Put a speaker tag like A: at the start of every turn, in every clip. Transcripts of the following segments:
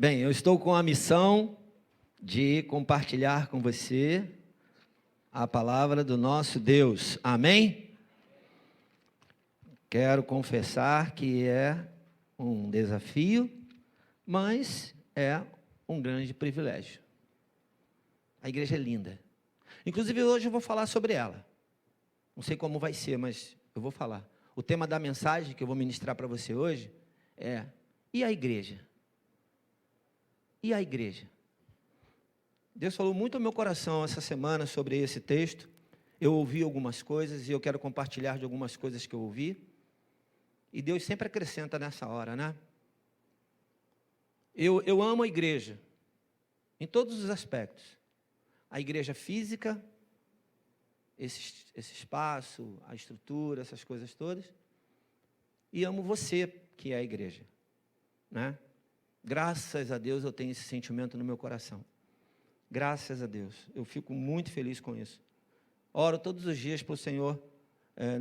A: Bem, eu estou com a missão de compartilhar com você a palavra do nosso Deus. Amém? Quero confessar que é um desafio, mas é um grande privilégio. A igreja é linda. Inclusive, hoje eu vou falar sobre ela. Não sei como vai ser, mas eu vou falar. O tema da mensagem que eu vou ministrar para você hoje é: e a igreja? E a igreja? Deus falou muito ao meu coração essa semana sobre esse texto. Eu ouvi algumas coisas e eu quero compartilhar de algumas coisas que eu ouvi. E Deus sempre acrescenta nessa hora, né? Eu amo a igreja, em todos os aspectos. A igreja física, esse espaço, a estrutura, essas coisas todas. E amo você, que é a igreja, né? Graças a Deus eu tenho esse sentimento no meu coração. Graças a Deus. Eu fico muito feliz com isso. Oro todos os dias para o Senhor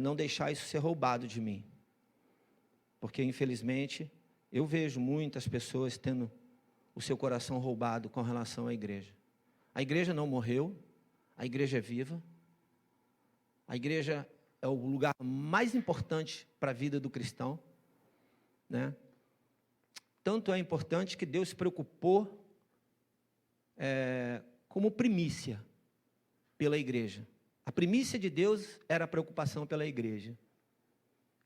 A: não deixar isso ser roubado de mim. Porque, infelizmente, eu vejo muitas pessoas tendo o seu coração roubado com relação à igreja. A igreja não morreu, a igreja é viva. A igreja é o lugar mais importante para a vida do cristão, né? Tanto é importante que Deus se preocupou como primícia pela igreja. A primícia de Deus era a preocupação pela igreja.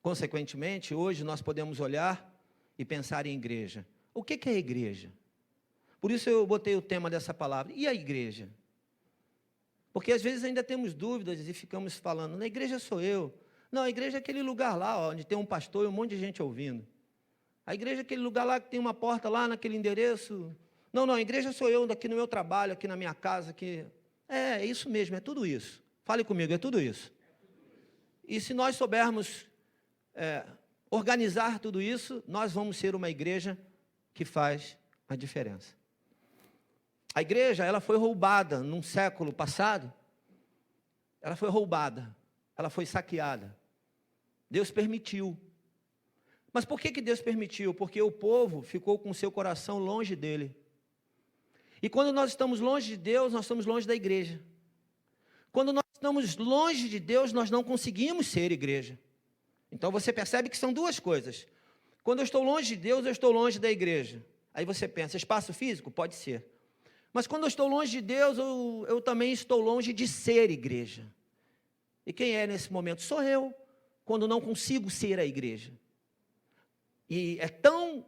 A: Consequentemente, hoje nós podemos olhar e pensar em igreja. O que é a igreja? Por isso eu botei o tema dessa palavra. E a igreja? Porque às vezes ainda temos dúvidas e ficamos falando: na igreja sou eu. Não, a igreja é aquele lugar lá, onde tem um pastor e um monte de gente ouvindo. A igreja é aquele lugar lá que tem uma porta lá naquele endereço. Não, a igreja sou eu aqui no meu trabalho, aqui na minha casa. Aqui. É isso mesmo, é tudo isso. Fale comigo, é tudo isso. E se nós soubermos organizar tudo isso, nós vamos ser uma igreja que faz a diferença. A igreja, ela foi roubada num século passado. Ela foi roubada, ela foi saqueada. Deus permitiu. Mas por que Deus permitiu? Porque o povo ficou com o seu coração longe dele. E quando nós estamos longe de Deus, nós estamos longe da igreja. Quando nós estamos longe de Deus, nós não conseguimos ser igreja. Então você percebe que são duas coisas. Quando eu estou longe de Deus, eu estou longe da igreja. Aí você pensa: espaço físico? Pode ser. Mas quando eu estou longe de Deus, eu também estou longe de ser igreja. E quem é nesse momento? Sou eu, quando não consigo ser a igreja. E é tão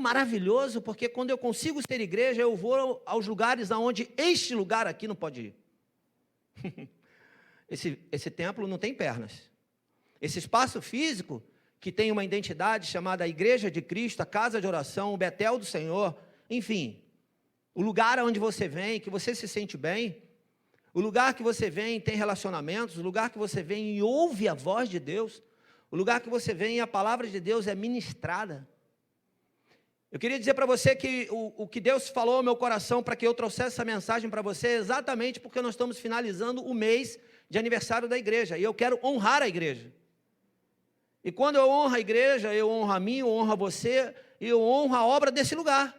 A: maravilhoso, porque quando eu consigo ser igreja, eu vou aos lugares aonde este lugar aqui não pode ir. Esse templo não tem pernas. Esse espaço físico, que tem uma identidade chamada Igreja de Cristo, a Casa de Oração, o Betel do Senhor, enfim, o lugar onde você vem, que você se sente bem, o lugar que você vem e tem relacionamentos, o lugar que você vem e ouve a voz de Deus, o lugar que você vem e a palavra de Deus é ministrada. Eu queria dizer para você que o que Deus falou ao meu coração para que eu trouxesse essa mensagem para você é exatamente porque nós estamos finalizando o mês de aniversário da igreja, e eu quero honrar a igreja. E quando eu honro a igreja, eu honro a mim, eu honro a você, e eu honro a obra desse lugar.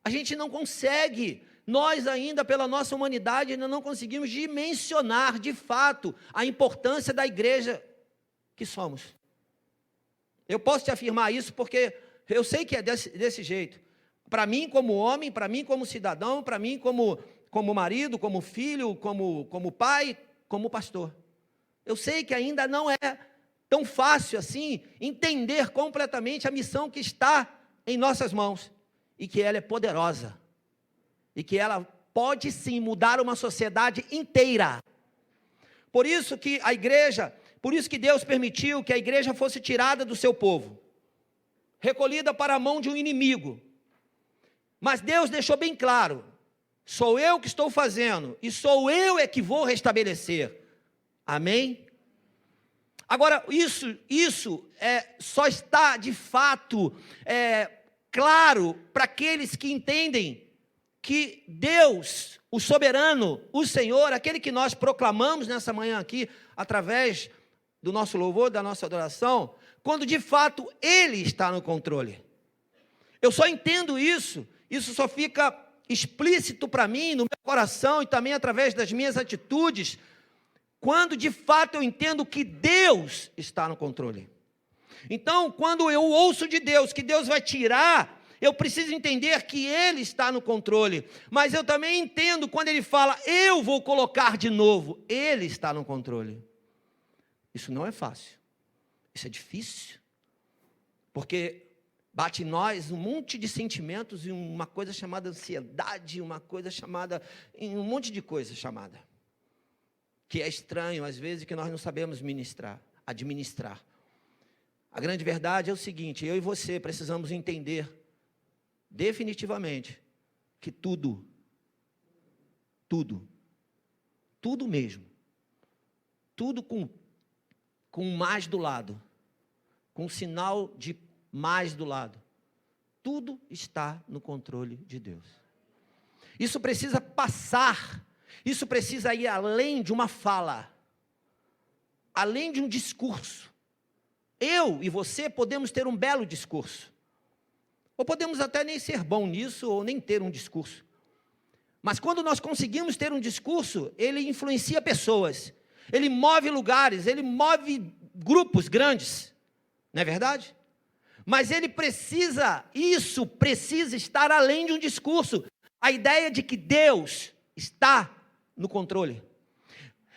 A: A gente não consegue, nós ainda pela nossa humanidade, ainda não conseguimos dimensionar de fato a importância da igreja que somos. Eu posso te afirmar isso porque eu sei que é desse jeito. Para mim como homem, para mim como cidadão, para mim como marido, como filho, como pai, como pastor. Eu sei que ainda não é tão fácil assim entender completamente a missão que está em nossas mãos. E que ela é poderosa. E que ela pode sim mudar uma sociedade inteira. Por isso que Deus permitiu que a igreja fosse tirada do seu povo, recolhida para a mão de um inimigo. Mas Deus deixou bem claro: sou eu que estou fazendo, e sou eu que vou restabelecer. Amém? Agora, isso só está de fato claro para aqueles que entendem que Deus, o soberano, o Senhor, aquele que nós proclamamos nessa manhã aqui, através do nosso louvor, da nossa adoração, quando de fato Ele está no controle. Eu só entendo isso só fica explícito para mim, no meu coração e também através das minhas atitudes, quando de fato eu entendo que Deus está no controle. Então, quando eu ouço de Deus que Deus vai tirar, eu preciso entender que Ele está no controle. Mas eu também entendo quando Ele fala, eu vou colocar de novo, Ele está no controle. Isso não é fácil. Isso é difícil. Porque bate em nós um monte de sentimentos e uma coisa chamada ansiedade, uma coisa chamada, um monte de coisa chamada. Que é estranho às vezes, que nós não sabemos administrar. A grande verdade é o seguinte, eu e você precisamos entender definitivamente que tudo mesmo, tudo com mais do lado, com um sinal de mais do lado, tudo está no controle de Deus. Isso precisa passar, isso precisa ir além de uma fala, além de um discurso. Eu e você podemos ter um belo discurso, ou podemos até nem ser bom nisso, ou nem ter um discurso. Mas quando nós conseguimos ter um discurso, ele influencia pessoas, ele move lugares, ele move grupos grandes, não é verdade? Mas isso precisa estar além de um discurso. A ideia de que Deus está no controle.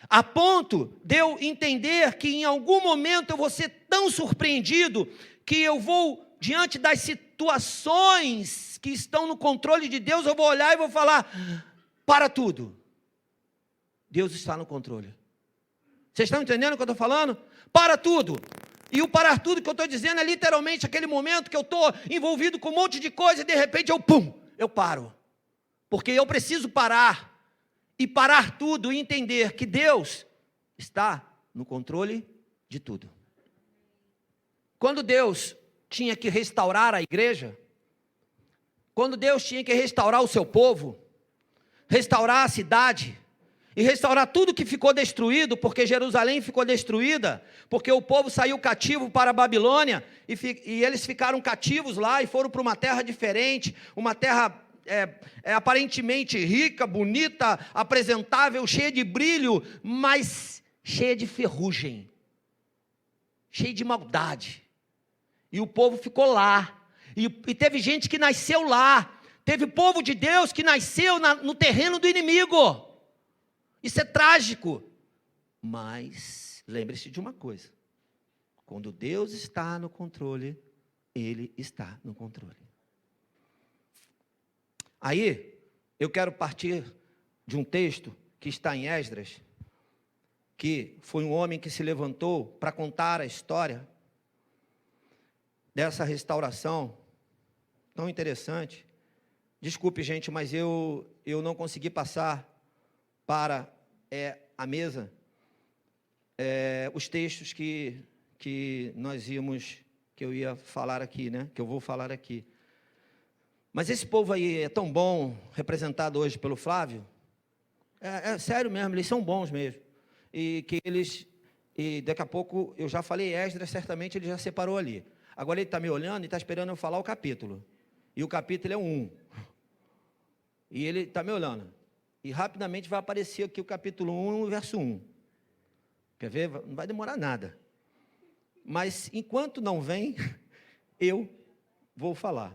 A: A ponto de eu entender que em algum momento eu vou ser tão surpreendido que eu vou, diante das situações que estão no controle de Deus, eu vou olhar e vou falar, para tudo. Deus está no controle. Vocês estão entendendo o que eu estou falando? Para tudo. E o parar tudo que eu estou dizendo é literalmente aquele momento que eu estou envolvido com um monte de coisa e de repente eu paro. Porque eu preciso parar. E parar tudo e entender que Deus está no controle de tudo. Quando Deus tinha que restaurar a igreja, quando Deus tinha que restaurar o seu povo, restaurar a cidade, e restaurar tudo que ficou destruído, porque Jerusalém ficou destruída, porque o povo saiu cativo para a Babilônia, e eles ficaram cativos lá, e foram para uma terra diferente, uma terra aparentemente rica, bonita, apresentável, cheia de brilho, mas cheia de ferrugem, cheia de maldade, e o povo ficou lá, e teve gente que nasceu lá, teve povo de Deus que nasceu no terreno do inimigo. Isso é trágico, mas lembre-se de uma coisa, quando Deus está no controle, Ele está no controle. Aí, eu quero partir de um texto que está em Esdras, que foi um homem que se levantou para contar a história dessa restauração tão interessante. Desculpe, gente, mas eu não consegui passar para a mesa os textos que eu ia falar aqui, né? Que eu vou falar aqui. Mas esse povo aí é tão bom, representado hoje pelo Flávio, é sério mesmo, eles são bons mesmo. E daqui a pouco, eu já falei Esdras, certamente ele já separou ali. Agora ele está me olhando e está esperando eu falar o capítulo. E o capítulo é 1. E ele está me olhando. E rapidamente vai aparecer aqui o capítulo 1, verso 1. Quer ver? Não vai demorar nada. Mas enquanto não vem, eu vou falar.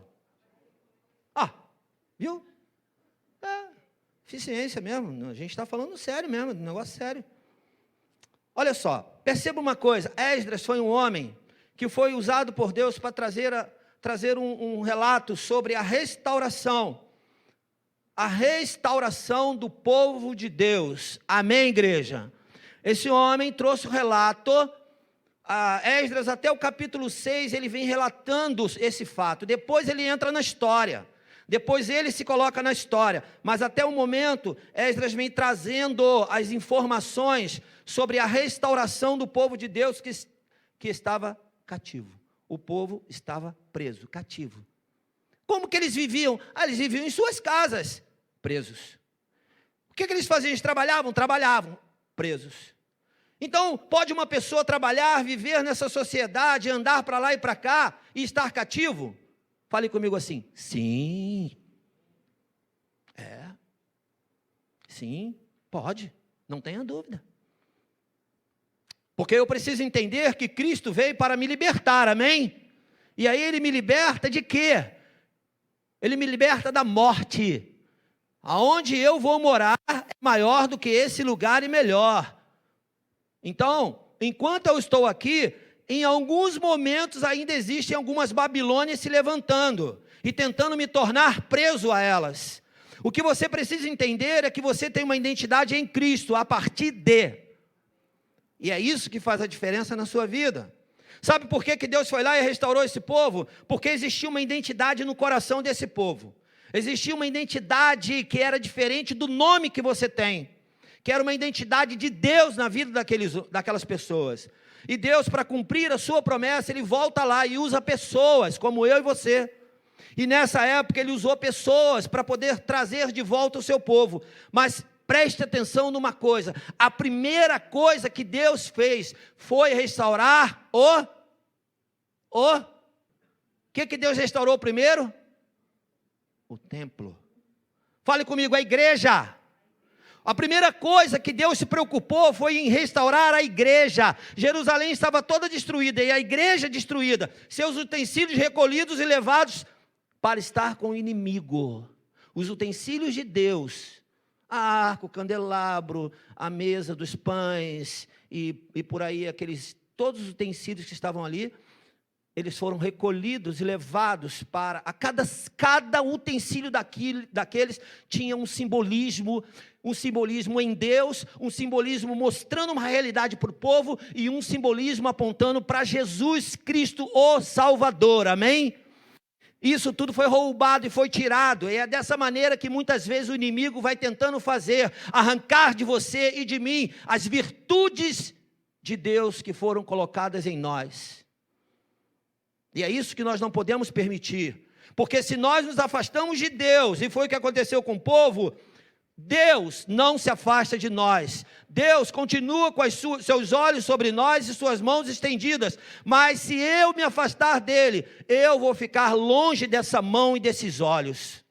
A: Viu? Eficiência mesmo. A gente está falando sério mesmo, um negócio sério. Olha só, perceba uma coisa. Esdras foi um homem que foi usado por Deus para trazer um relato sobre a restauração do povo de Deus. Amém, igreja? Esse homem trouxe o relato, Esdras até o capítulo 6, ele vem relatando esse fato, depois ele entra na história, depois ele se coloca na história, mas até o momento, Esdras vem trazendo as informações sobre a restauração do povo de Deus que estava cativo. O povo estava preso, cativo. Como que eles viviam? Eles viviam em suas casas, presos. O que eles faziam? Eles trabalhavam, presos. Então, pode uma pessoa trabalhar, viver nessa sociedade, andar para lá e para cá e estar cativo? Fale comigo assim, sim. Sim, pode, não tenha dúvida. Porque eu preciso entender que Cristo veio para me libertar, amém? E aí Ele me liberta de quê? Ele me liberta da morte. Aonde eu vou morar é maior do que esse lugar e melhor. Então, enquanto eu estou aqui, em alguns momentos ainda existem algumas Babilônias se levantando e tentando me tornar preso a elas. O que você precisa entender é que você tem uma identidade em Cristo, a partir de. E é isso que faz a diferença na sua vida. Sabe por que Deus foi lá e restaurou esse povo? Porque existia uma identidade no coração desse povo. Existia uma identidade que era diferente do nome que você tem. Que era uma identidade de Deus na vida daquelas pessoas. E Deus, para cumprir a sua promessa, Ele volta lá e usa pessoas, como eu e você. E nessa época Ele usou pessoas para poder trazer de volta o seu povo. Mas preste atenção numa coisa, a primeira coisa que Deus fez foi restaurar o que Deus restaurou primeiro? O templo. Fale comigo, a igreja. A primeira coisa que Deus se preocupou foi em restaurar a igreja. Jerusalém estava toda destruída e a igreja destruída, seus utensílios recolhidos e levados para estar com o inimigo. Os utensílios de Deus, a arca, o candelabro, a mesa dos pães e por aí todos os utensílios que estavam ali, eles foram recolhidos e levados para, cada utensílio daqueles tinha um simbolismo em Deus, um simbolismo mostrando uma realidade para o povo e um simbolismo apontando para Jesus Cristo, o Salvador, amém? Isso tudo foi roubado e foi tirado, e é dessa maneira que muitas vezes o inimigo vai tentando arrancar de você e de mim as virtudes de Deus que foram colocadas em nós. E é isso que nós não podemos permitir, porque se nós nos afastamos de Deus, e foi o que aconteceu com o povo, Deus não se afasta de nós, Deus continua com seus olhos sobre nós e suas mãos estendidas, mas se eu me afastar dele, eu vou ficar longe dessa mão e desses olhos,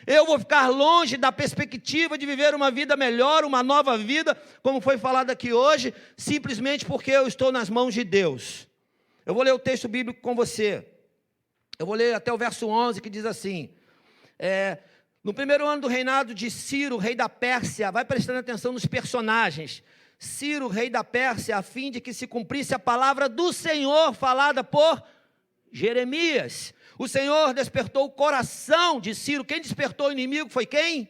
A: eu vou ficar longe da perspectiva de viver uma vida melhor, uma nova vida, como foi falado aqui hoje, simplesmente porque eu estou nas mãos de Deus. Eu vou ler o texto bíblico com você, eu vou ler até o verso 11, que diz assim, no primeiro ano do reinado de Ciro, rei da Pérsia, vai prestando atenção nos personagens, Ciro, rei da Pérsia, a fim de que se cumprisse a palavra do Senhor, falada por Jeremias, o Senhor despertou o coração de Ciro. Quem despertou o inimigo foi quem?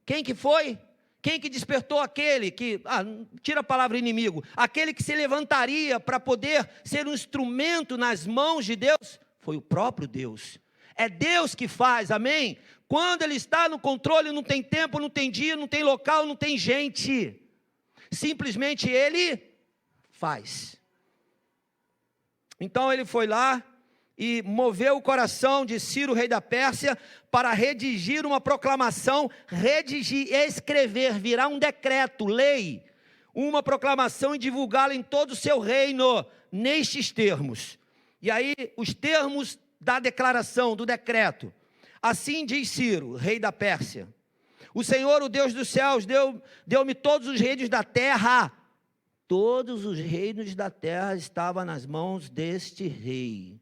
A: Quem que foi? Quem que despertou aquele que, tira a palavra inimigo, aquele que se levantaria para poder ser um instrumento nas mãos de Deus? Foi o próprio Deus. É Deus que faz, amém? Quando Ele está no controle, não tem tempo, não tem dia, não tem local, não tem gente. Simplesmente Ele faz. Então Ele foi lá e moveu o coração de Ciro, rei da Pérsia, para redigir uma proclamação, escrever, virar um decreto, lei, uma proclamação e divulgá-la em todo o seu reino, nestes termos. E aí, os termos da declaração, do decreto. Assim diz Ciro, rei da Pérsia: o Senhor, o Deus dos céus, deu-me todos os reinos da terra. Todos os reinos da terra estavam nas mãos deste rei.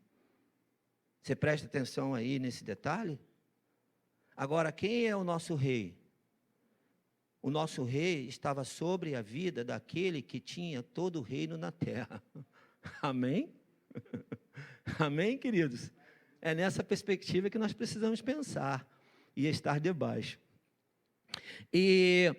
A: Você presta atenção aí nesse detalhe? Agora, quem é o nosso rei? O nosso rei estava sobre a vida daquele que tinha todo o reino na terra. Amém? Amém, queridos? É nessa perspectiva que nós precisamos pensar e estar debaixo. E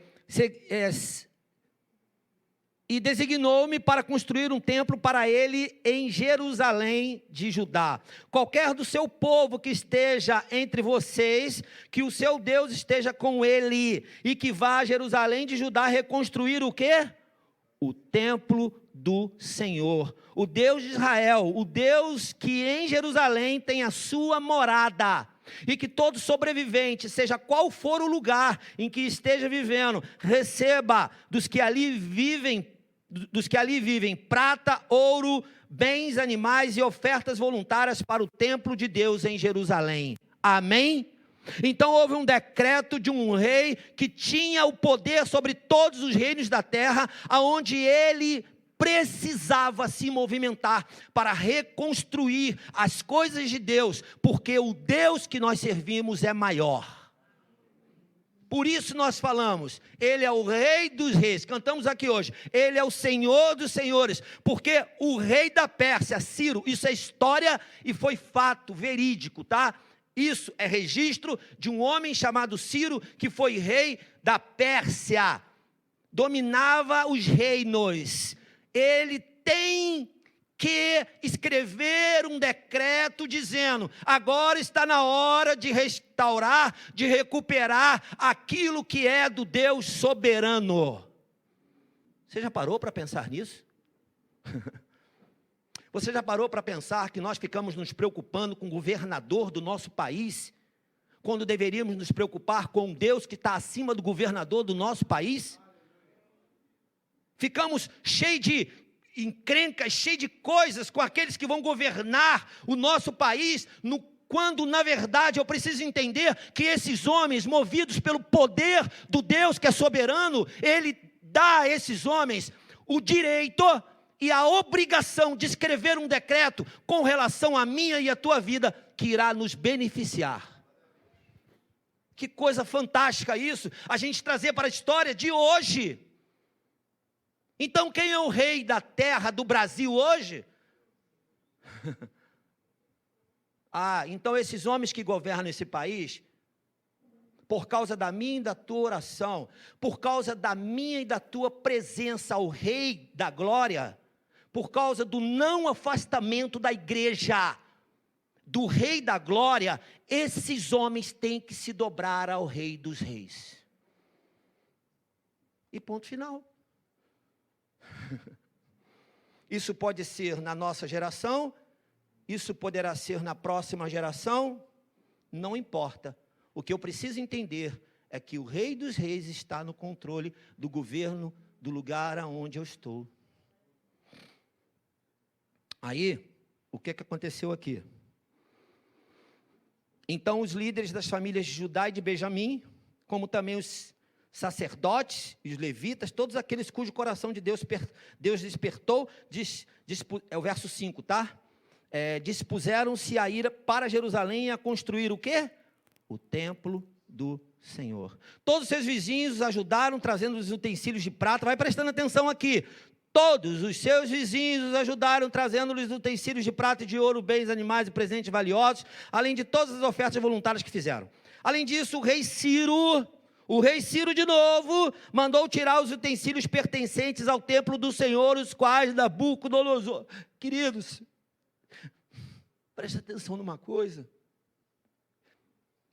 A: designou-me para construir um templo para ele em Jerusalém de Judá. Qualquer do seu povo que esteja entre vocês, que o seu Deus esteja com ele, e que vá a Jerusalém de Judá reconstruir o quê? O templo do Senhor, o Deus de Israel, o Deus que em Jerusalém tem a sua morada. E que todo sobrevivente, seja qual for o lugar em que esteja vivendo, receba dos que ali vivem dos que ali vivem, prata, ouro, bens, animais e ofertas voluntárias para o templo de Deus em Jerusalém. Amém? Então houve um decreto de um rei que tinha o poder sobre todos os reinos da terra, aonde ele precisava se movimentar para reconstruir as coisas de Deus, porque o Deus que nós servimos é maior. Por isso nós falamos, Ele é o Rei dos Reis, cantamos aqui hoje, Ele é o Senhor dos Senhores, porque o rei da Pérsia, Ciro, isso é história e foi fato verídico, tá? Isso é registro de um homem chamado Ciro, que foi rei da Pérsia, dominava os reinos. Ele tem que escrever um decreto dizendo, agora está na hora de restaurar, de recuperar aquilo que é do Deus soberano. Você já parou para pensar nisso? Você já parou para pensar que nós ficamos nos preocupando com o governador do nosso país, quando deveríamos nos preocupar com Deus que está acima do governador do nosso país? Ficamos cheios de encrencas, cheios de coisas com aqueles que vão governar o nosso país, quando na verdade eu preciso entender que esses homens, movidos pelo poder do Deus que é soberano, Ele dá a esses homens o direito e a obrigação de escrever um decreto com relação à minha e à tua vida, que irá nos beneficiar. Que coisa fantástica isso, a gente trazer para a história de hoje. Então quem é o rei da terra do Brasil hoje? Então esses homens que governam esse país, por causa da minha e da tua oração, por causa da minha e da tua presença ao Rei da Glória, por causa do não afastamento da igreja, do Rei da Glória, esses homens têm que se dobrar ao Rei dos Reis. E ponto final. Isso pode ser na nossa geração, isso poderá ser na próxima geração, não importa. O que eu preciso entender é que o Rei dos Reis está no controle do governo do lugar aonde eu estou. Aí, o que aconteceu aqui? Então os líderes das famílias de Judá e de Benjamim, como também os sacerdotes e os levitas, todos aqueles cujo coração de Deus despertou, é o verso 5, tá? Dispuseram-se a ir para Jerusalém e a construir o quê? O templo do Senhor. Todos os seus vizinhos os ajudaram, trazendo os utensílios de prata. Vai prestando atenção aqui. Todos os seus vizinhos os ajudaram, trazendo-lhes utensílios de prata e de ouro, bens, animais e presentes valiosos, além de todas as ofertas voluntárias que fizeram. Além disso, o rei Ciro de novo, mandou tirar os utensílios pertencentes ao templo do Senhor, os quais Nabucodonosor. Queridos, presta atenção numa coisa.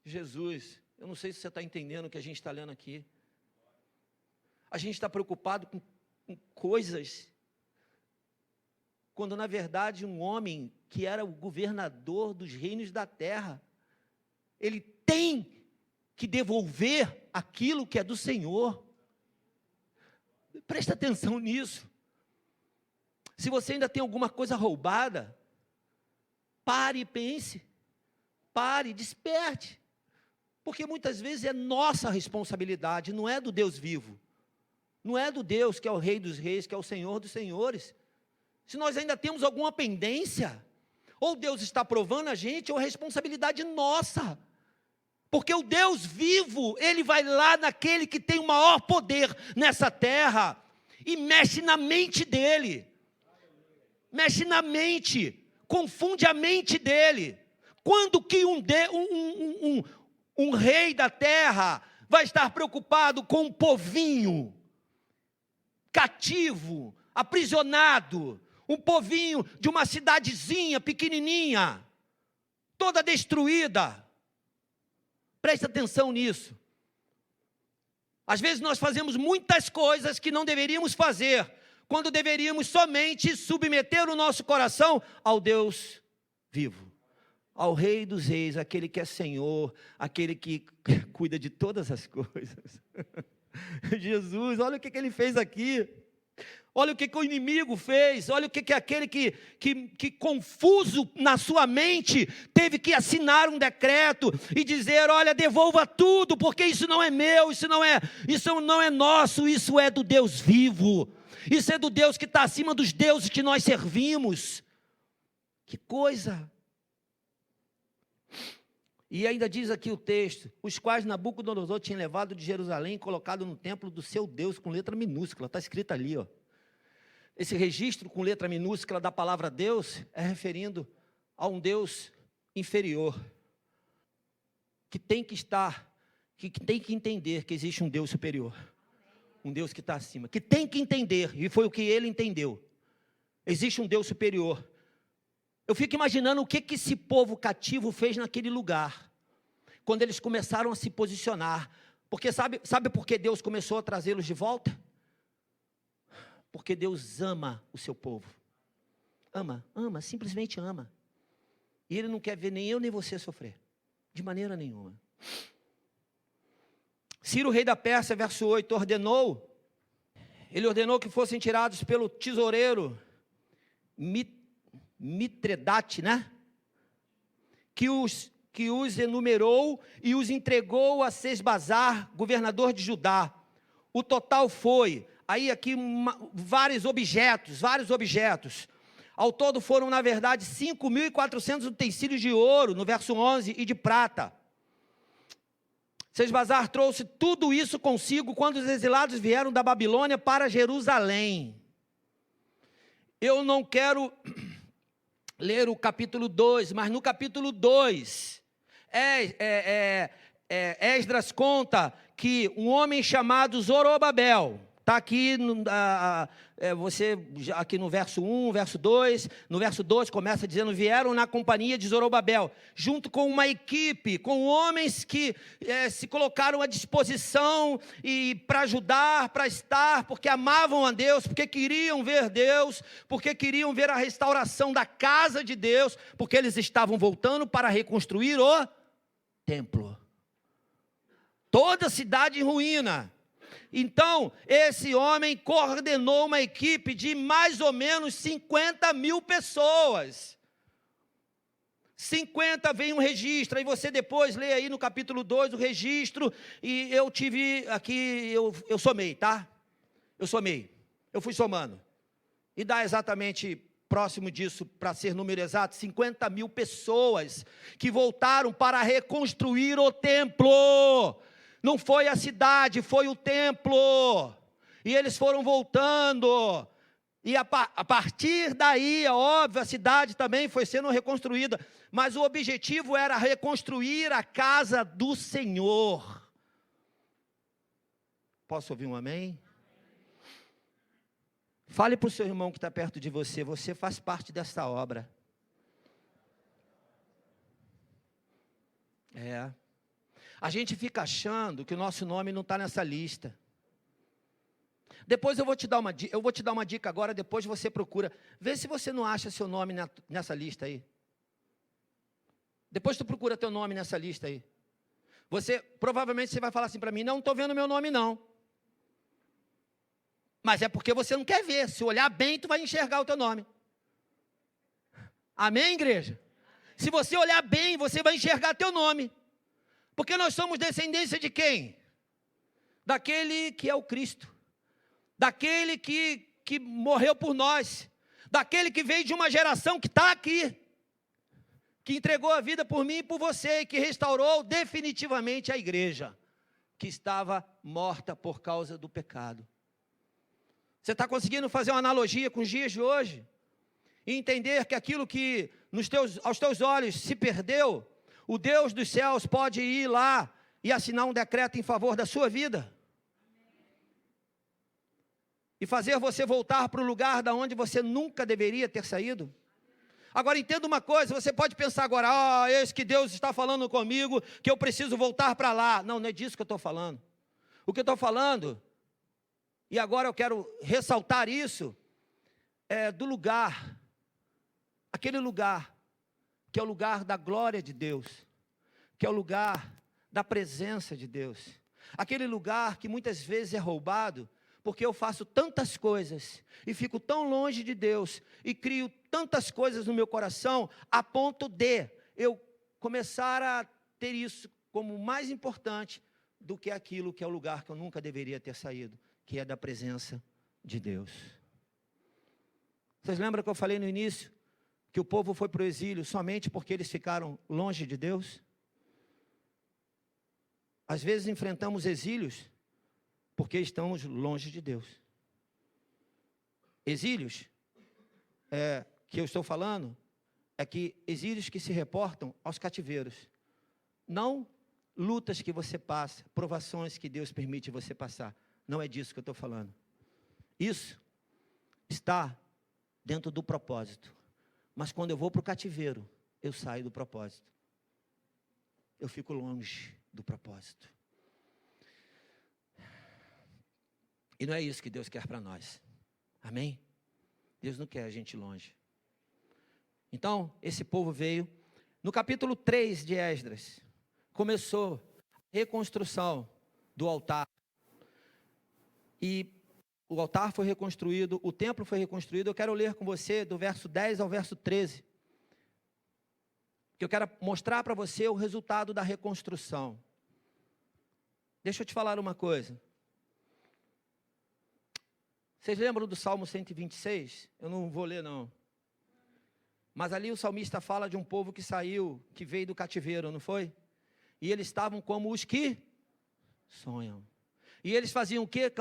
A: Jesus, eu não sei se você está entendendo o que a gente está lendo aqui. A gente está preocupado com coisas, quando na verdade um homem que era o governador dos reinos da terra, ele tem que devolver aquilo que é do Senhor. Presta atenção nisso. Se você ainda tem alguma coisa roubada, pare e pense, pare, desperte, porque muitas vezes é nossa responsabilidade, não é do Deus vivo. Não é do Deus que é o Rei dos Reis, que é o Senhor dos Senhores. Se nós ainda temos alguma pendência, ou Deus está provando a gente, ou é responsabilidade nossa. Porque o Deus vivo, Ele vai lá naquele que tem o maior poder nessa terra, e mexe na mente dele. Mexe na mente, confunde a mente dele. Quando que um rei da terra vai estar preocupado com um povinho cativo, aprisionado, um povinho de uma cidadezinha pequenininha, toda destruída? Preste atenção nisso. Às vezes nós fazemos muitas coisas que não deveríamos fazer, quando deveríamos somente submeter o nosso coração ao Deus vivo, ao Rei dos Reis, aquele que é Senhor, aquele que cuida de todas as coisas. Jesus, olha o que Ele fez aqui. Olha o que o inimigo fez, olha o que aquele que confuso na sua mente, teve que assinar um decreto e dizer, olha, devolva tudo, porque isso não é meu, isso não é nosso, isso é do Deus vivo, isso é do Deus que está acima dos deuses que nós servimos. Que coisa! E ainda diz aqui o texto, os quais Nabucodonosor tinha levado de Jerusalém e colocado no templo do seu Deus, com letra minúscula, está escrito ali, ó. Esse registro com letra minúscula da palavra Deus é referindo a um Deus inferior, que tem que entender que existe um Deus superior, um Deus que está acima, que tem que entender, e foi o que ele entendeu, existe um Deus superior. Eu fico imaginando o que esse povo cativo fez naquele lugar, quando eles começaram a se posicionar, porque sabe por que Deus começou a trazê-los de volta? Porque Deus ama o seu povo, ama, simplesmente ama, e Ele não quer ver nem eu nem você sofrer, de maneira nenhuma. Ciro, rei da Pérsia, verso 8, ele ordenou que fossem tirados pelo tesoureiro Mitredate, né? Que os enumerou e os entregou a Sesbazar, governador de Judá. O total foi, aí aqui vários objetos. Ao todo foram, na verdade, 5.400 utensílios de ouro, no verso 11, e de prata. Sesbazar trouxe tudo isso consigo quando os exilados vieram da Babilônia para Jerusalém. Eu não quero ler o capítulo 2, mas no capítulo 2, Esdras conta que um homem chamado Zorobabel, está aqui, aqui no verso 1, verso 2, no verso 2 começa dizendo, vieram na companhia de Zorobabel, junto com uma equipe, com homens que se colocaram à disposição e para ajudar, para estar, porque amavam a Deus, porque queriam ver Deus, porque queriam ver a restauração da casa de Deus, porque eles estavam voltando para reconstruir o templo. Toda a cidade em ruína. Então, esse homem coordenou uma equipe de mais ou menos 50.000 pessoas. 50 vem um registro, aí você depois lê aí no capítulo 2 o registro, e eu tive aqui, eu somei, tá? Eu fui somando, e dá exatamente próximo disso, para ser número exato, 50.000 pessoas que voltaram para reconstruir o templo. Não foi a cidade, foi o templo, e eles foram voltando, e a partir daí, é óbvio, a cidade também foi sendo reconstruída, mas o objetivo era reconstruir a casa do Senhor. Posso ouvir um amém? Fale para o seu irmão que está perto de você, você faz parte dessa obra. A gente fica achando que o nosso nome não está nessa lista. Depois eu vou te dar uma dica agora, depois você procura. Vê se você não acha seu nome nessa lista aí. Depois tu procura teu nome nessa lista aí. Provavelmente você vai falar assim para mim, não estou vendo meu nome não. Mas é porque você não quer ver. Se olhar bem, tu vai enxergar o teu nome. Amém, igreja? Se você olhar bem, você vai enxergar teu nome. Porque nós somos descendência de quem? Daquele que é o Cristo. Daquele que morreu por nós. Daquele que veio de uma geração que está aqui. Que entregou a vida por mim e por você. E que restaurou definitivamente a igreja. Que estava morta por causa do pecado. Você está conseguindo fazer uma analogia com os dias de hoje? E entender que aquilo que aos teus olhos se perdeu, o Deus dos céus pode ir lá e assinar um decreto em favor da sua vida. E fazer você voltar para o lugar da onde você nunca deveria ter saído. Agora entenda uma coisa, você pode pensar agora, eis que Deus está falando comigo, que eu preciso voltar para lá. Não é disso que eu estou falando. O que eu estou falando, e agora eu quero ressaltar isso, é do lugar, aquele lugar, que é o lugar da glória de Deus, que é o lugar da presença de Deus, aquele lugar que muitas vezes é roubado, porque eu faço tantas coisas e fico tão longe de Deus e crio tantas coisas no meu coração, a ponto de eu começar a ter isso como mais importante do que aquilo que é o lugar que eu nunca deveria ter saído, que é da presença de Deus. Vocês lembram que eu falei no início que o povo foi para o exílio somente porque eles ficaram longe de Deus? Às vezes enfrentamos exílios porque estamos longe de Deus. Exílios, que eu estou falando, exílios que se reportam aos cativeiros. Não lutas que você passa, provações que Deus permite você passar. Não é disso que eu estou falando. Isso está dentro do propósito. Mas quando eu vou para o cativeiro, eu saio do propósito. Eu fico longe do propósito. E não é isso que Deus quer para nós. Amém? Deus não quer a gente longe. Então, esse povo veio. No capítulo 3 de Esdras, começou a reconstrução do altar. E o altar foi reconstruído, o templo foi reconstruído. Eu quero ler com você do verso 10 ao verso 13. Que eu quero mostrar para você o resultado da reconstrução. Deixa eu te falar uma coisa. Vocês lembram do Salmo 126? Eu não vou ler, não. Mas ali o salmista fala de um povo que saiu, que veio do cativeiro, não foi? E eles estavam como os que sonham. E eles faziam o quê?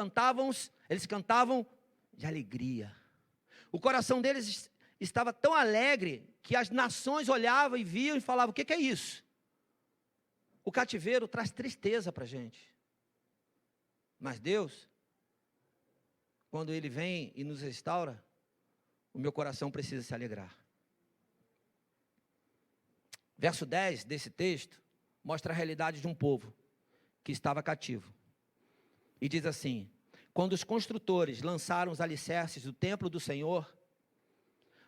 A: Eles cantavam de alegria. O coração deles estava tão alegre que as nações olhavam e viam e falavam: o que é isso? O cativeiro traz tristeza para a gente. Mas Deus, quando Ele vem e nos restaura, o meu coração precisa se alegrar. Verso 10 desse texto mostra a realidade de um povo que estava cativo. E diz assim: quando os construtores lançaram os alicerces do templo do Senhor,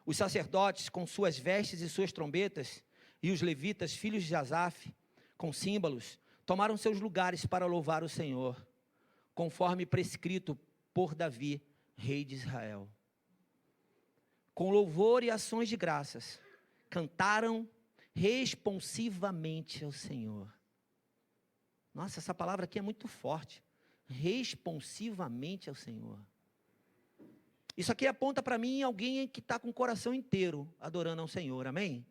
A: os sacerdotes com suas vestes e suas trombetas, e os levitas, filhos de Asaf, com símbolos, tomaram seus lugares para louvar o Senhor, conforme prescrito por Davi, rei de Israel. Com louvor e ações de graças, cantaram responsivamente ao Senhor. Nossa, essa palavra aqui é muito forte. Responsivamente ao Senhor. Isso aqui aponta para mim alguém que está com o coração inteiro adorando ao Senhor, amém?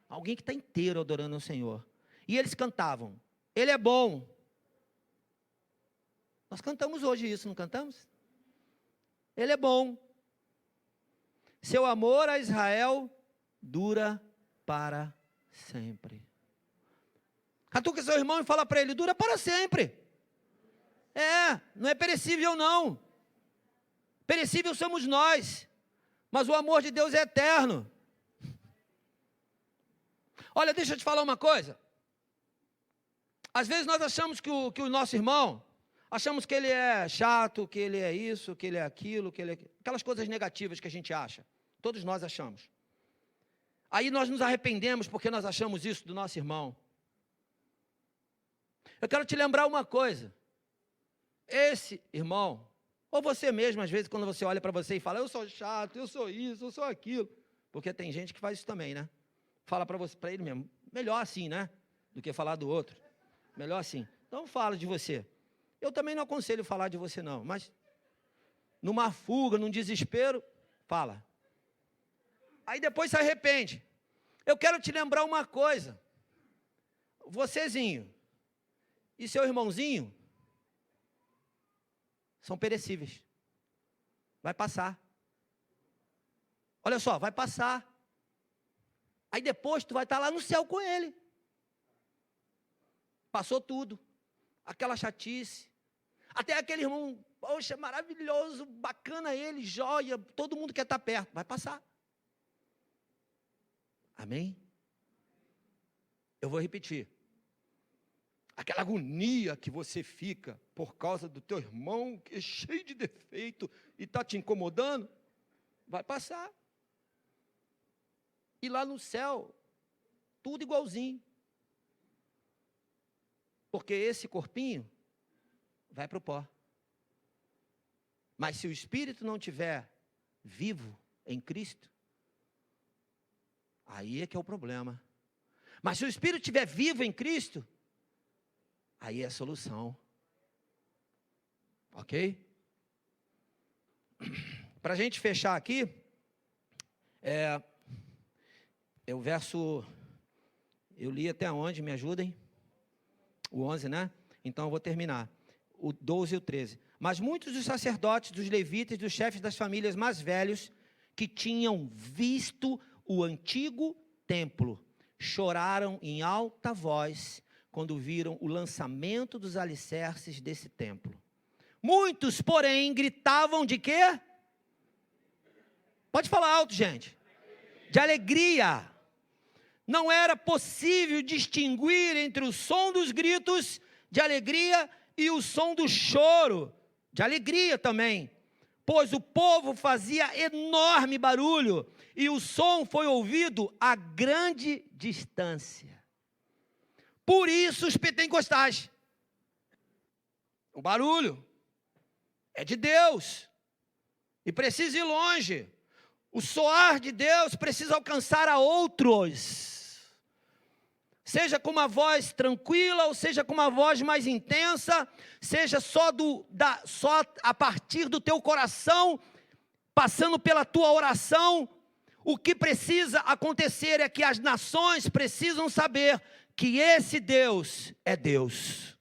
A: Alguém que está inteiro adorando ao Senhor. E eles cantavam: Ele é bom. Nós cantamos hoje isso, não cantamos? Ele é bom. Seu amor a Israel dura para sempre. Catuca seu irmão e fala para ele: dura para sempre. Não é perecível não. Perecível somos nós, mas o amor de Deus é eterno. Olha, deixa eu te falar uma coisa. Às vezes nós achamos que o nosso irmão, achamos que ele é chato, que ele é isso, que ele é aquilo, que ele é aquelas coisas negativas que a gente acha. Todos nós achamos. Aí nós nos arrependemos porque nós achamos isso do nosso irmão. Eu quero te lembrar uma coisa. Esse irmão, ou você mesmo, às vezes, quando você olha para você e fala: eu sou chato, eu sou isso, eu sou aquilo. Porque tem gente que faz isso também, né? Fala para ele mesmo: melhor assim, né? Do que falar do outro. Melhor assim. Então fala de você. Eu também não aconselho falar de você não, mas numa fuga, num desespero, fala. Aí depois se arrepende. Eu quero te lembrar uma coisa. Vocêzinho e seu irmãozinho são perecíveis. Vai passar. Olha só, vai passar. Aí depois tu vai estar lá no céu com ele. Passou tudo. Aquela chatice. Até aquele irmão, poxa, maravilhoso, bacana ele, joia, todo mundo quer estar perto. Vai passar. Amém? Eu vou repetir. Aquela agonia que você fica por causa do teu irmão, que é cheio de defeito e está te incomodando, vai passar. E lá no céu, tudo igualzinho. Porque esse corpinho vai para o pó. Mas se o espírito não estiver vivo em Cristo, aí é que é o problema. Mas se o espírito estiver vivo em Cristo, aí é a solução. Ok? Para a gente fechar aqui, o verso, eu li até onde, me ajudem? O 11, né? Então eu vou terminar. O 12 e o 13. Mas muitos dos sacerdotes, dos levitas, dos chefes das famílias mais velhos, que tinham visto o antigo templo, choraram em alta voz quando viram o lançamento dos alicerces desse templo. Muitos, porém, gritavam de quê? Pode falar alto, gente. De alegria. Não era possível distinguir entre o som dos gritos de alegria e o som do choro de alegria também, pois o povo fazia enorme barulho e o som foi ouvido a grande distância. Por isso os pentecostais, o barulho é de Deus e precisa ir longe. O soar de Deus precisa alcançar a outros. Seja com uma voz tranquila, ou seja com uma voz mais intensa, seja só a partir do teu coração, passando pela tua oração. O que precisa acontecer é que as nações precisam saber que esse Deus é Deus.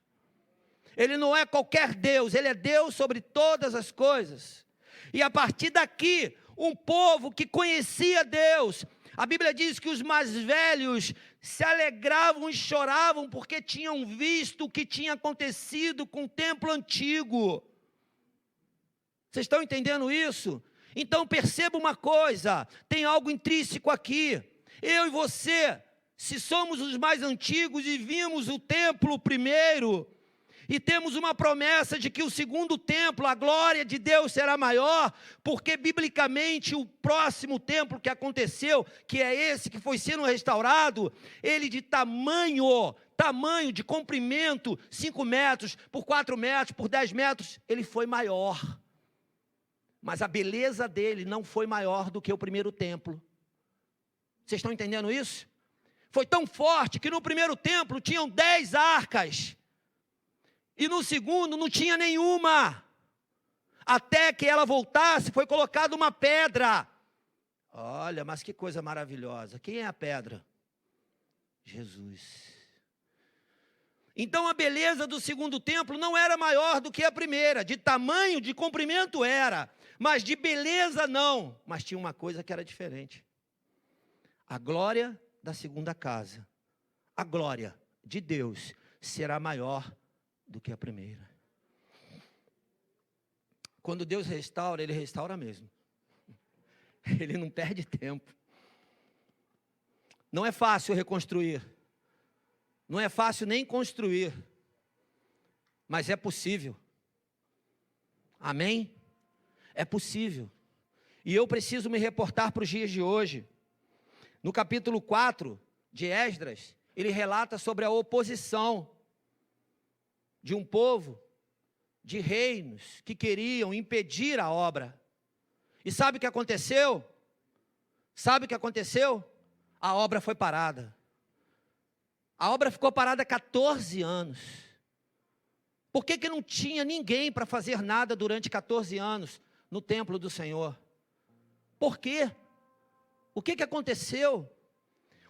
A: Ele não é qualquer Deus, Ele é Deus sobre todas as coisas. E a partir daqui, um povo que conhecia Deus, a Bíblia diz que os mais velhos se alegravam e choravam porque tinham visto o que tinha acontecido com o templo antigo. Vocês estão entendendo isso? Então perceba uma coisa, tem algo intrínseco aqui. Eu e você, se somos os mais antigos e vimos o templo primeiro, e temos uma promessa de que o segundo templo, a glória de Deus será maior, porque biblicamente o próximo templo que aconteceu, que é esse que foi sendo restaurado, ele de tamanho de comprimento, 5 metros, por 4 metros, por 10 metros, ele foi maior. Mas a beleza dele não foi maior do que o primeiro templo. Vocês estão entendendo isso? Foi tão forte que no primeiro templo tinham 10 arcas, e no segundo não tinha nenhuma. Até que ela voltasse, foi colocada uma pedra. Olha, mas que coisa maravilhosa. Quem é a pedra? Jesus. Então a beleza do segundo templo não era maior do que a primeira. De tamanho, de comprimento era, mas de beleza não. Mas tinha uma coisa que era diferente. A glória da segunda casa, a glória de Deus será maior do que a primeira. Quando Deus restaura, Ele restaura mesmo. Ele não perde tempo. Não é fácil reconstruir. Não é fácil nem construir. Mas é possível. Amém? É possível. E eu preciso me reportar para os dias de hoje. No capítulo 4 de Esdras, ele relata sobre a oposição de um povo, de reinos, que queriam impedir a obra. E sabe o que aconteceu? Sabe o que aconteceu? A obra foi parada. A obra ficou parada 14 anos. Por que não tinha ninguém para fazer nada durante 14 anos no templo do Senhor? Por quê? O que aconteceu?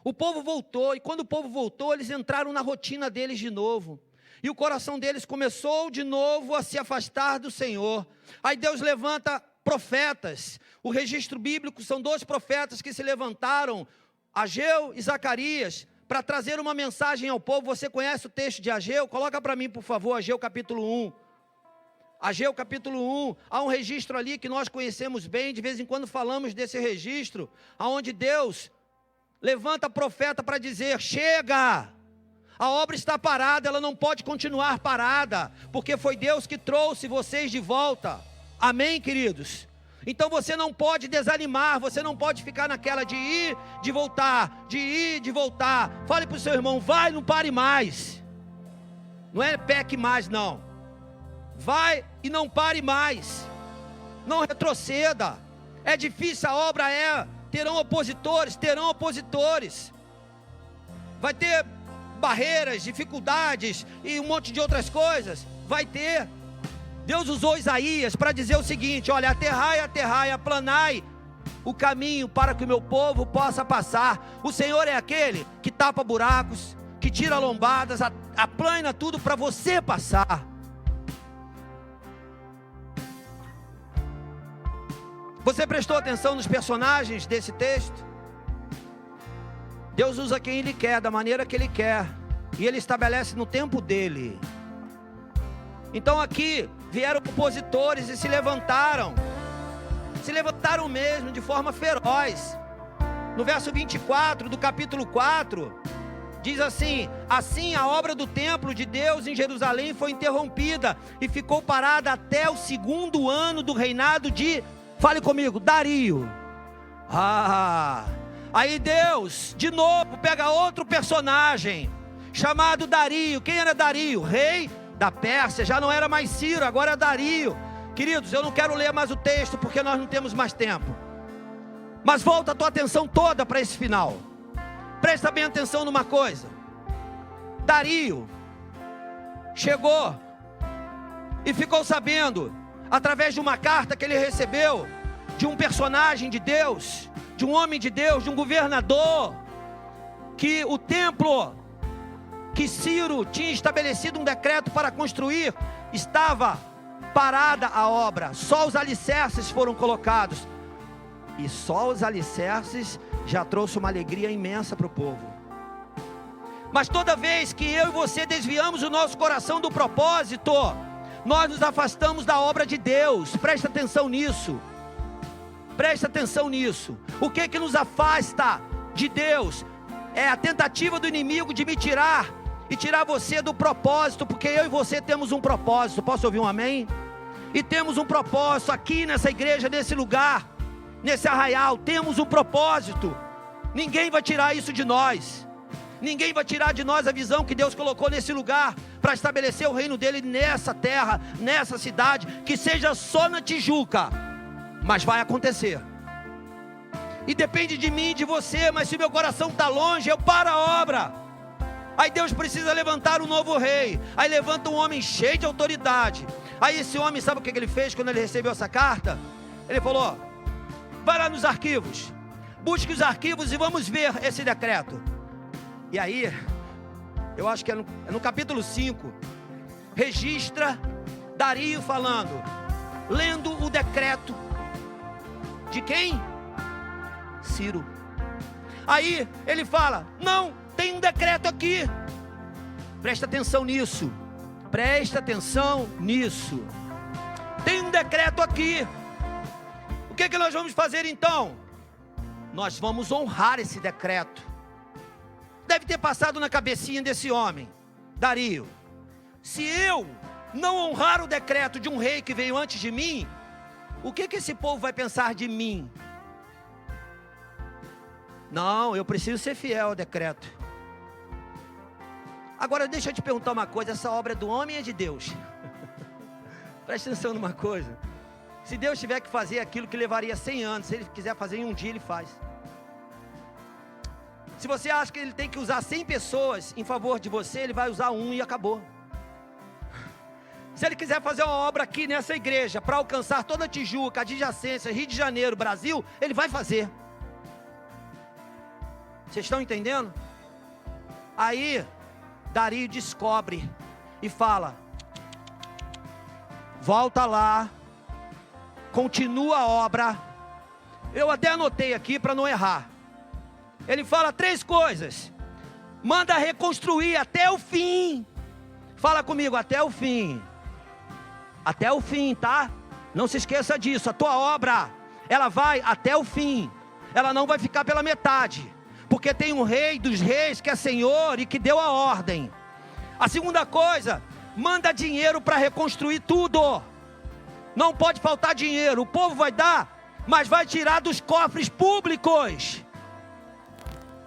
A: O povo voltou, e quando o povo voltou, eles entraram na rotina deles de novo. E o coração deles começou de novo a se afastar do Senhor. Aí Deus levanta profetas. O registro bíblico são 2 profetas que se levantaram, Ageu e Zacarias, para trazer uma mensagem ao povo. Você conhece o texto de Ageu? Coloca para mim, por favor, Ageu capítulo 1. Ageu capítulo 1, há um registro ali que nós conhecemos bem, de vez em quando falamos desse registro, onde Deus levanta profeta para dizer: chega! A obra está parada, ela não pode continuar parada, porque foi Deus que trouxe vocês de volta. Amém, queridos? Então você não pode desanimar, você não pode ficar naquela de ir, de voltar, de ir, de voltar. Fale para o seu irmão: vai, não pare mais. Não é peque mais, não. Vai e não pare mais. Não retroceda. É difícil, a obra é. Terão opositores. Vai ter barreiras, dificuldades e um monte de outras coisas. Vai ter. Deus usou Isaías para dizer o seguinte: olha, aterrai, aplanai o caminho para que o meu povo possa passar. O Senhor é aquele que tapa buracos, que tira lombadas, aplana tudo para você passar. Você prestou atenção nos personagens desse texto? Deus usa quem Ele quer, da maneira que Ele quer, e Ele estabelece no tempo dEle. Então aqui vieram opositores e se levantaram mesmo de forma feroz. No verso 24 do capítulo 4, diz assim: assim a obra do templo de Deus em Jerusalém foi interrompida e ficou parada até o 2º ano do reinado de, fale comigo, Dario. Aí Deus, de novo, pega outro personagem, chamado Dario. Quem era Dario? Rei da Pérsia. Já não era mais Ciro, agora é Dario. Queridos, eu não quero ler mais o texto, porque nós não temos mais tempo. Mas volta a tua atenção toda para esse final. Presta bem atenção numa coisa. Dario chegou e ficou sabendo, através de uma carta que ele recebeu, de um personagem de Deus, de um homem de Deus, de um governador, que o templo que Ciro tinha estabelecido um decreto para construir, estava parada a obra, só os alicerces foram colocados, e só os alicerces já trouxe uma alegria imensa para o povo. Mas toda vez que eu e você desviamos o nosso coração do propósito, nós nos afastamos da obra de Deus. Presta atenção nisso. Presta atenção nisso. O que nos afasta de Deus? É a tentativa do inimigo de me tirar e tirar você do propósito, porque eu e você temos um propósito. Posso ouvir um amém? E temos um propósito aqui nessa igreja, nesse lugar, nesse arraial. Temos um propósito. Ninguém vai tirar isso de nós. Ninguém vai tirar de nós a visão que Deus colocou nesse lugar, para estabelecer o reino dele nessa terra, nessa cidade, que seja só na Tijuca, mas vai acontecer. E depende de mim e de você, mas se meu coração está longe, eu paro a obra. Aí Deus precisa levantar um novo rei. Aí levanta um homem cheio de autoridade. Aí esse homem, sabe o que ele fez quando ele recebeu essa carta? Ele falou: vai lá nos arquivos, busque os arquivos e vamos ver esse decreto. E aí, eu acho que é no capítulo 5, registra Dario falando, lendo o decreto de quem? Ciro. Aí ele fala: não, tem um decreto aqui. Presta atenção nisso. Presta atenção nisso. Tem um decreto aqui. O que nós vamos fazer então? Nós vamos honrar esse decreto. Deve ter passado na cabecinha desse homem, Dario: se eu não honrar o decreto de um rei que veio antes de mim, o que esse povo vai pensar de mim? Não, eu preciso ser fiel ao decreto. Agora deixa eu te perguntar uma coisa: essa obra é do homem ou é de Deus? Presta atenção numa coisa. Se Deus tiver que fazer aquilo que levaria 100 anos, se Ele quiser fazer em um dia, Ele faz. Se você acha que Ele tem que usar 100 pessoas em favor de você, Ele vai usar um e acabou. Se Ele quiser fazer uma obra aqui nessa igreja, para alcançar toda a Tijuca, adjacência, Rio de Janeiro, Brasil, Ele vai fazer. Vocês estão entendendo? Aí Dario descobre e fala: volta lá, continua a obra. Eu até anotei aqui para não errar. Ele fala 3 coisas. Manda reconstruir até o fim. Fala comigo: até o fim. Até o fim, tá? Não se esqueça disso. A tua obra, ela vai até o fim. Ela não vai ficar pela metade, porque tem um rei dos reis que é Senhor e que deu a ordem. A segunda coisa: manda dinheiro para reconstruir tudo. Não pode faltar dinheiro. O povo vai dar, mas vai tirar dos cofres públicos.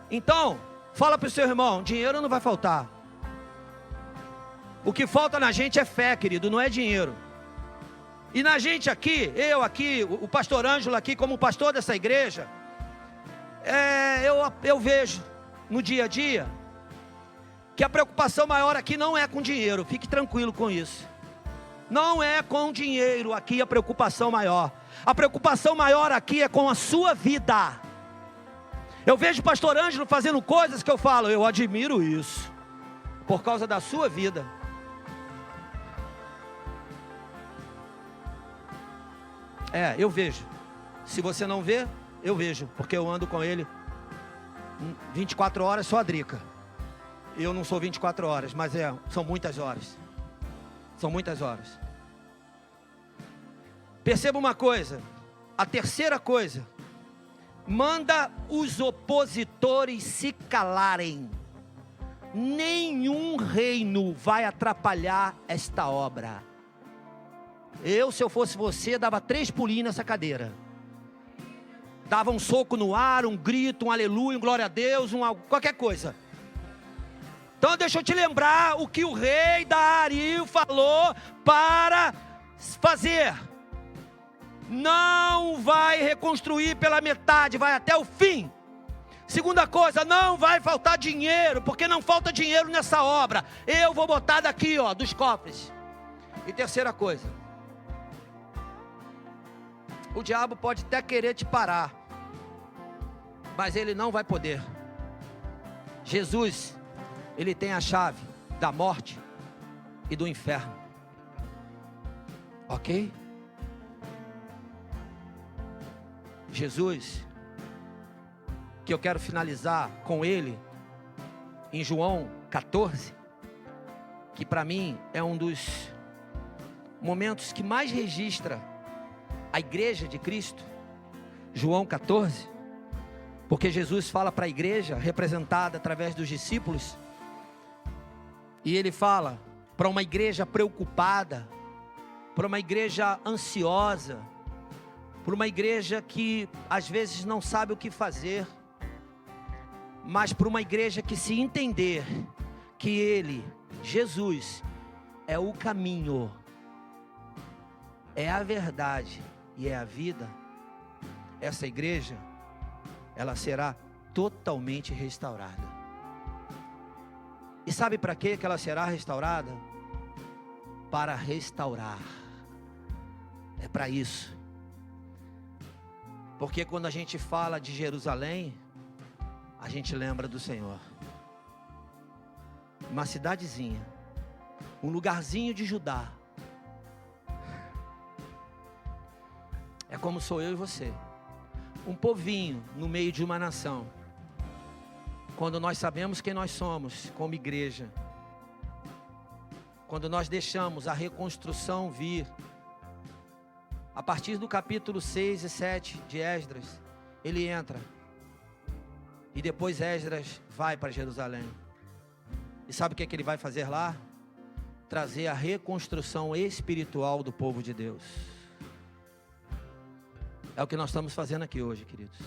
A: Então, fala para o seu irmão: dinheiro não vai faltar. O que falta na gente é fé, querido, não é dinheiro. E na gente aqui, eu aqui, o pastor Ângelo aqui, como pastor dessa igreja, eu vejo no dia a dia, que a preocupação maior aqui não é com dinheiro, fique tranquilo com isso. Não é com dinheiro aqui a preocupação maior. A preocupação maior aqui é com a sua vida. Eu vejo o pastor Ângelo fazendo coisas que eu falo, eu admiro isso, por causa da sua vida. Eu vejo. Se você não vê, eu vejo, porque eu ando com ele 24 horas, só a Drica. Eu não sou 24 horas, mas são muitas horas. São muitas horas. Perceba uma coisa, a terceira coisa, manda os opositores se calarem. Nenhum reino vai atrapalhar esta obra. Se eu fosse você, dava 3 pulinhos nessa cadeira. Dava um soco no ar, um grito, um aleluia, um glória a Deus, qualquer coisa. Então deixa eu te lembrar o que o rei Dario falou para fazer. Não vai reconstruir pela metade, vai até o fim. Segunda coisa, não vai faltar dinheiro, porque não falta dinheiro nessa obra. Eu vou botar daqui, dos cofres. E terceira coisa, o diabo pode até querer te parar, mas ele não vai poder. Jesus, ele tem a chave da morte e do inferno. Ok? Jesus, que eu quero finalizar com ele, em João 14, que para mim é um dos momentos que mais registra a igreja de Cristo. João 14, porque Jesus fala para a igreja, representada através dos discípulos, e ele fala para uma igreja preocupada, para uma igreja ansiosa, para uma igreja que às vezes não sabe o que fazer, mas para uma igreja que, se entender que ele, Jesus, é o caminho, é a verdade e é a vida, essa igreja, ela será totalmente restaurada. E sabe para que ela será restaurada? Para restaurar. É para isso. Porque quando a gente fala de Jerusalém, a gente lembra do Senhor. Uma cidadezinha, um lugarzinho de Judá. É como sou eu e você, um povinho no meio de uma nação. Quando nós sabemos quem nós somos como igreja, quando nós deixamos a reconstrução vir, a partir do capítulo 6 e 7 de Esdras, ele entra, e depois Esdras vai para Jerusalém. E sabe o que ele vai fazer lá? Trazer a reconstrução espiritual do povo de Deus. É o que nós estamos fazendo aqui hoje, queridos.